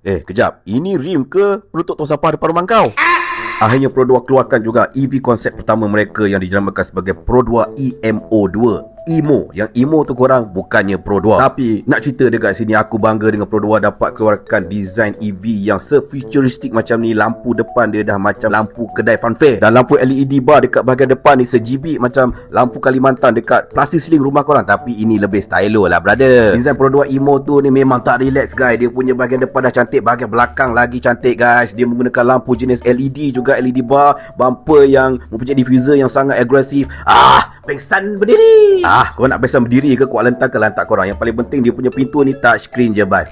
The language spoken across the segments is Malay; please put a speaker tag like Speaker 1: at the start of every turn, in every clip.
Speaker 1: Kejap. Ini rim ke penutup tong sampah depan rumah kau? Akhirnya Pro 2 keluarkan juga EV konsep pertama mereka yang dijenamakan sebagai Pro 2 EMO2. Emo. Yang Emo tu korang bukannya Pro 2. Tapi nak cerita dekat sini, aku bangga dengan Pro 2 dapat keluarkan design EV yang se-futuristik macam ni. Lampu depan dia dah macam lampu kedai funfair. Dan lampu LED bar dekat bahagian depan ni sejibik macam lampu Kalimantan dekat plastik ceiling rumah korang. Tapi ini lebih stylo lah brother. Design Pro 2 Emo tu ni memang tak relax guys. Dia punya bahagian depan dah cantik, bahagian belakang lagi cantik guys. Dia menggunakan lampu jenis LED juga, LED bar, bumper yang mempunyai diffuser yang sangat agresif. Pengsan berdiri. Kau nak pengsan berdiri ke kuat lentak ke lantak korang. Yang paling penting dia punya pintu ni touchscreen je bye.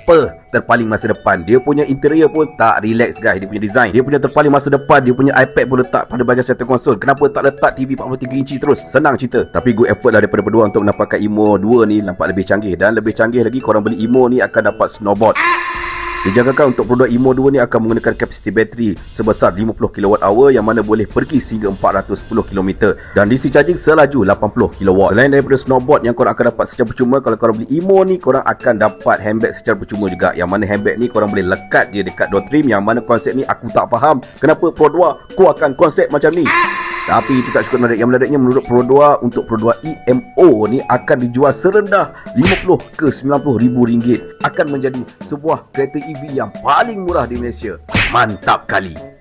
Speaker 1: Terpaling masa depan. Dia punya interior pun tak relax guys. Dia punya design, dia punya terpaling masa depan. Dia punya iPad pun letak pada bahagian center console. Kenapa tak letak TV 43 inci terus? Senang cerita. Tapi good effort lah daripada berdua untuk menampakkan Emo 2 ni nampak lebih canggih. Dan lebih canggih lagi, korang beli Emo ni akan dapat snowboard. Dijangkakan untuk produk Emo 2 ni akan menggunakan kapasiti bateri sebesar 50 kWh yang mana boleh pergi sehingga 410 km dan DC charging selaju 80 kW. Selain daripada snowboard yang korang akan dapat secara percuma, kalau korang beli Emo ni, korang akan dapat handbag secara percuma juga. Yang mana handbag ni korang boleh lekat je dekat door trim. Yang mana konsep ni aku tak faham kenapa Pro 2 keluarkan konsep macam ni. Tapi itu tak cukup menarik. Yang menariknya menurut Pro 2, untuk Pro 2 EMO ni akan dijual serendah 50 ke 90 ribu ringgit. Akan menjadi sebuah kereta EV yang paling murah di Malaysia. Mantap kali.